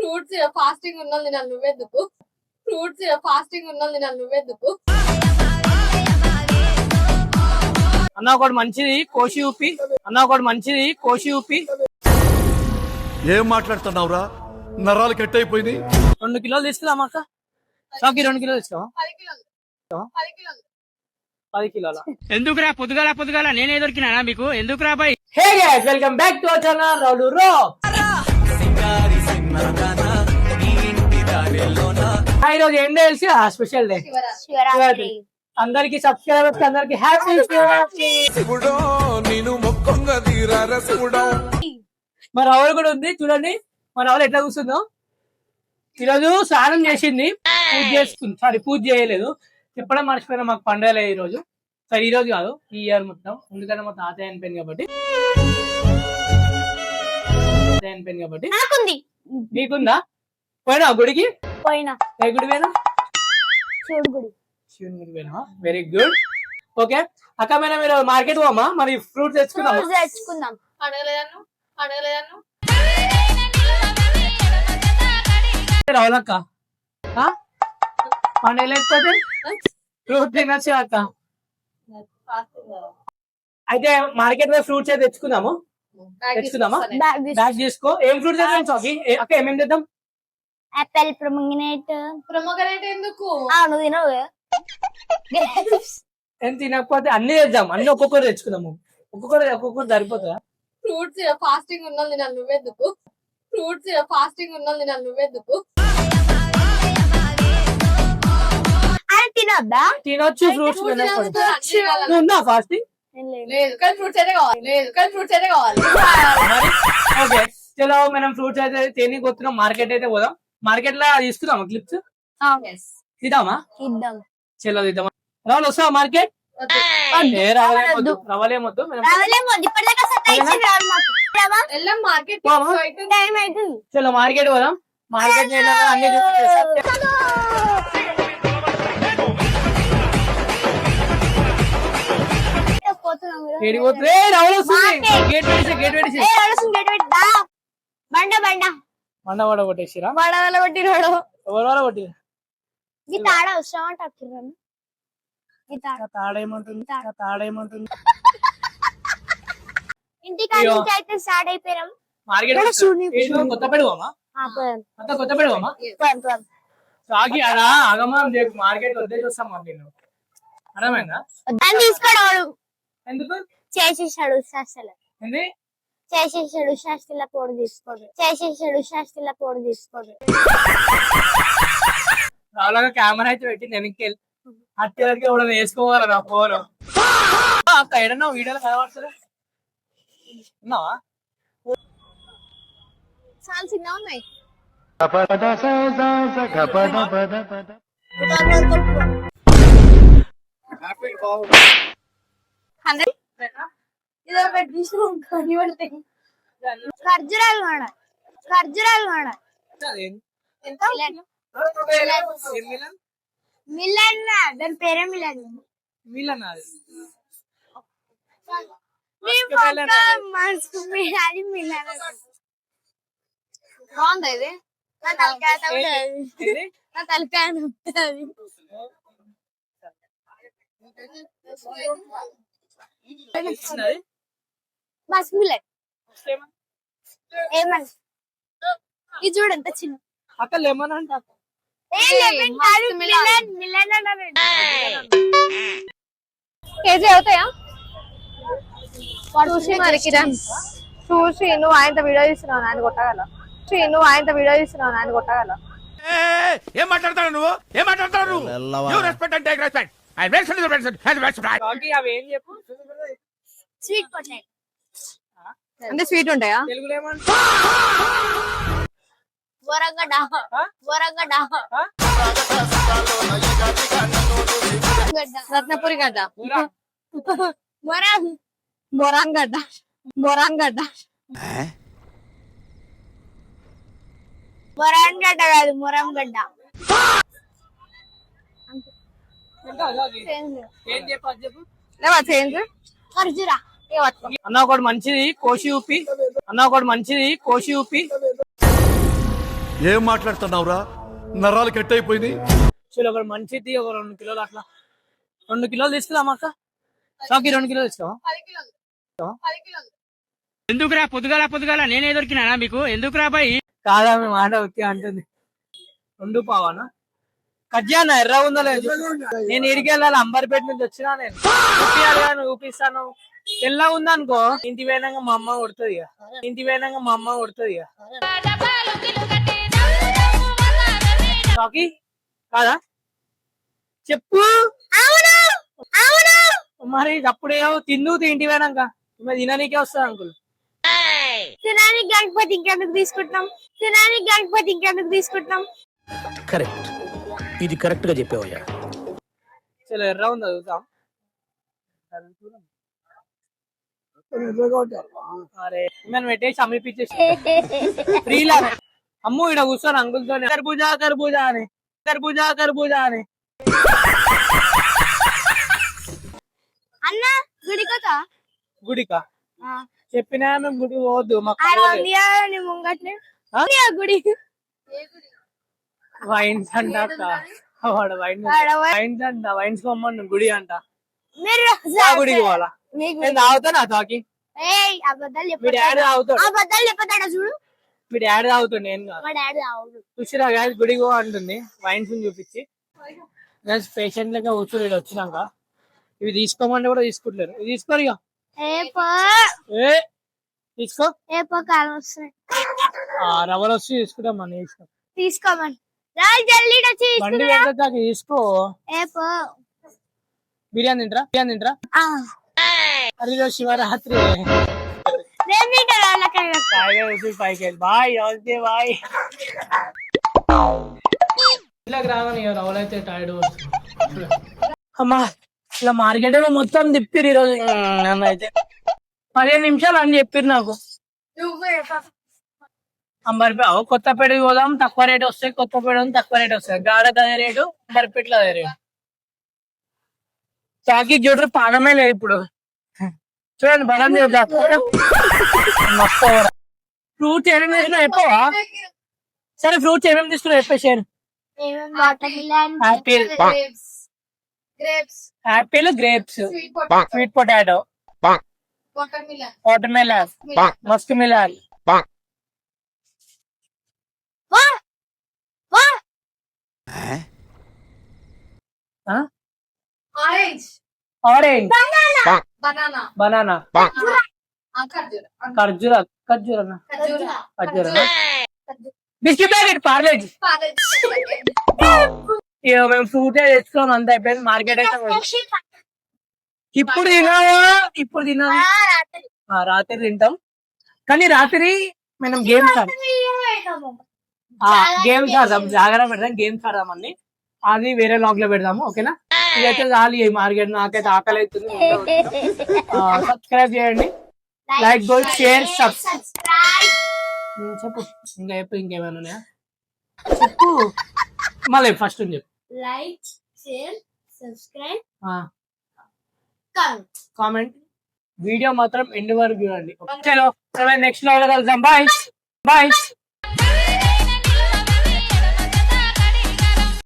Fruits fasting ఉన్నది నన్ను నువ్వెందుకు ఫ్రూట్స్ ఫాస్టింగ్ ఉన్నది నన్ను నువ్వెందుకు అన్న ఒకటి మంచిది కోసి ఊపి అన్న ఒకటి మంచిది కోసి ఊపి ఏం మాట్లాడుతున్నావురా నరాలు కట్ అయిపోయింది 2 కిలోలు తీసుకురామా అక్క నాకు 2 కిలోలు తీసుకురా 10 కిలోలు 10 కిలోలు 10 కిలోల ఎందుకురా పొద్దుగాల నేనే దొరికినా మీకు ఎందుకురా బాయ్. Hey guys welcome back to our channel రౌలు రో. ఈ రోజు ఏం తెలిసి స్పెషల్ డే శివరాత్రి. అందరికి సబ్స్క్రైబర్స్ అందరికి హ్యాపీ శివరాత్రి. మరి రావులు కూడా ఉంది చూడండి. మరి రావులు ఎట్లా కూర్చుందో. ఈరోజు స్నానం చేసింది, పూజ చేసుకుంది. సారీ పూజ చేయలేదు, చెప్పడం మర్చిపోయినా. మాకు పండుగలే ఈ రోజు. సరే ఈ రోజు కాదు, ఈ ఇయర్ మొత్తం. ఎందుకంటే మా తాతయ్య అనిపోయింది కాబట్టి. నీకుందా? పోయినా గుడికి? పోయినా. ఏ గుడి పోయినా? శివుడి గుడి. శివుని గుడి పోయినా? Very good. ఓకే అక్క, మీద మీరు మార్కెట్ పోమా? మరి ఫ్రూట్స్ తెచ్చుకుందాం. అడగలేదన్ను రావులక్క పండుగ లేకపోతే ఫ్రూట్ తినచ్చు అక్క. అయితే మార్కెట్ లో ఫ్రూట్స్ అయితే తెచ్చుకుందామా? బ్యాగ్ చేసుకో. ఏం ఫ్రూట్స్ తెద్దాం అక్క? ఏమేమి తెద్దాం? యాపిల్, ప్రొమోగ్రానేట్ ఎందుకు? నువ్వు తినవు. ఏం తినకపోతే అన్ని తెద్దాం. అన్ని ఒక్కొక్కరు తెచ్చుకుందాము. ఒక్కొక్కరు సరిపోతుందా? ఫ్రూట్స్ ఫాస్టింగ్ ఉన్నది నన్ను నువ్వెందుకు ఫ్రూట్స్ ఫాస్టింగ్ ఉన్నది నన్ను నువ్వెందుకు తినొద్దా? తినొచ్చు ఫ్రూట్స్. ఉందా ఫాస్టింగ్? లేదు కానీ ఫ్రూట్స్ అయితే కావాలి ఓకే చలో మనం ఫ్రూట్స్ అయితే తిని కొత్తున్నాం. మార్కెట్ అయితే పోదాం. మార్కెట్ లో తీసుకుందామా క్లిప్స్? తీద్దామా? చలో తీద్దామా. రావాలి వస్తావా మార్కెట్? రవ్వలేమొద్దు. చలో మార్కెట్ పోదాం. మార్కెట్ అన్ని బండ కొట్టేసిరా? ఎవరు వాళ్ళ కొట్టి? తాడేమంటుంది? ఇంటికి అయితే స్టార్ట్ అయిపోయాం. మార్కెట్ కొత్త పెడవమ్మా? కొత్త పెడవమ్మా? సాగి అలా ఆగమనం చేయకు. మార్కెట్ వద్దే చూస్తాం నేను. అర్థమైందా? తీసుకోవడం ఎందుకు చేసేసాడు శాస్త్ర ఏంది? చేసేసాడు శాస్త్రిలా పోడు తీసుకోడు. రావులాగా కెమెరా అయితే పెట్టి వెనక్కి అట్టెలకి కూడా వేసుకోవాలి నా ఫోన్. అక్క ఏడన్నా వీడియోలో కనబడుతుంది. ఉన్నావా? చాలా చిన్న ఉన్నాయి. ఖర్జూరాలు మిలన్, దాని పేరే మిలన్. బాగుంది ఇది. నా తలకాయ మస్క్ మిలన్. ఏమన్ ఇది చూడు ఎంత చిన్న. అక్క లెమన్ అంట. కేజీ అవుతాయా? చూసి మరి కిరణ్ చూసి నువ్వు ఆయనతో వీడియో తీస్తున్నావు, ఆయన కొట్టగల. ఏం మాట్లాడతావు నువ్వు? అవి ఏం చెప్పు. స్వీట్ పొటాటో అంటే స్వీట్ ఉంటాయా? తెలుగులో ఏమంట? రత్నపురి గడ్డ, బొరాన్ గడ్డ. బొరాన్ గడ్డ కాదు, మొరం గడ్డ. ఏం చెప్పు. చేంజ్ ఖర్జూరా. అన్న ఒకటి మంచిది కోసి ఊపి. ఏం మాట్లాడుతున్నావురా నరాలు కట్ అయిపోయినాయి. చలో ఒక మంచిది ఒక 2 కిలోలు అట్లా 2 కిలోలు తీసుకురామా అక్క షాకి 2 కిలోలు ఇస్తావా 10 కిలోలు 10 కిలోలు ఎందుకురా పొద్దుగాల నేనే దొరికినా మీకు ఎందుకురా బాయ్? కాదా మేము మాట ఓకే అంటుంది 2 పావానా కజ్జానా ఎర్ర ఉందా లేదు నేను ఎడికి వెళ్ళాలి అంబర్పేట నుంచి వచ్చినా నేను చూపిస్తాను తెల్ల ఉందనుకో ఇంటి పోయినాక మా అమ్మ కొడుతుంది ఇక షాకి కాదా చెప్పు మరి అప్పుడేమో ఇంటి పోయినాక మరి తిననీకే వస్తుంది అంకుల్ తినానికి గణపతి ఇంకెందుకు తీసుకుంటాం కరెక్ట్ ఇది కరెక్ట్ గా చెప్పావయ్యా. చలో ఎర్ర ఉంది చదువుతాం అరే మనం పెట్టేసి అమ్మిపించేసి ఫ్రీలా అమ్ము ఇక్కడ కూర్చొని అంకుల్తో కర్బూజా అని అన్న గుడికొతా గుడికా చెప్పినా మేము గుడి పోవద్దు మాకు ముంగట్నే ఆ? గుడి వైన్స్ అంట వాడు వైన్స్ అంట వైన్స్ కొమ్మను గుడి అంట మీరు ఆ గుడికి పోవాలా నేను తాగుతాను ఆ తాకి అబద్ధాలు మీ డాడీ తాగుతాడు చెప్పతాడా చూడు మీ డాడీ తాగుతాడు నేను కాదు మా డాడీ తాగుడు చూసిరా గాయస్ గుడికి పో అంటుంది వైన్స్ చూపించి పేషెంట్ లెక్క కూర్చుని వీడు వచ్చినాక ఇవి తీసుకోమంటే కూడా తీసుకుంటలేరు ఇవి తీసుకోరు ఇక ఏ తీసుకో కాలం వస్తుంది రవ్వలు వచ్చి తీసుకుంటాం మన తీసుకో తీసుకోమని జల్దీ వచ్చి బండి వెళ్తే తీసుకో బిర్యానీ తింటరా అది ఈరోజు శివరాత్రి పైకి బాయ్ ఓకే బాయ్ ఇలాగ రావని రవ్వలైతే టైర్డ్ అమ్మా ఇలా మార్కెట్ మొత్తం తిప్పిరు ఈరోజు నన్ను అయితే 15 నిమిషాలు అని చెప్పిరు నాకు అంబర్పేట కొత్తపేటకి పోదాం తక్కువ రేట్ వస్తాయి కొత్తపేట తక్కువ రేట్ వస్తాయి గాడ అదే రేటు అంబర్పేటలో అదే రేటు చాకి చూడరు పానమే లేదు ఇప్పుడు చూడండి బలం మస్తు ఫ్రూట్స్ ఏమేమి తీసుకున్నా చెప్పవా సరే ఫ్రూట్స్ ఏమేమి తీసుకున్నా చెప్పేసాను Apple grapes sweet potato water melon Musk melon orange banana ఖర్జూర బిస్కెట్ ప్యాకెట్ పార్లేజీ మేము ఫ్రూట్ తెచ్చుకోం అంత అయిపోయింది మార్కెట్ అయితే ఇప్పుడు తినాము రాత్రి తింటాం కానీ రాత్రి మనం గేమ్స్ ఆడదాం జాగ్రత్త పెడదాం గేమ్స్ ఆడదామని అది వేరే లాగ్ లో పెడదాము ఓకేనా ఇదైతే చాలు ఈ మార్కెట్ నాకైతే ఆకలి అవుతుంది సబ్స్క్రైబ్ చేయండి లైక్ గో షేర్ చెప్పు ఇంకా చెప్పు ఇంకేమైనా ఉన్నాయా చెప్పు మళ్ళీ ఫస్ట్ చెప్పు like share subscribe comment video మాత్రం ఎండ్ వరకు చూడండి చలో నెక్స్ట్ లో కలుద్దాం బాయ్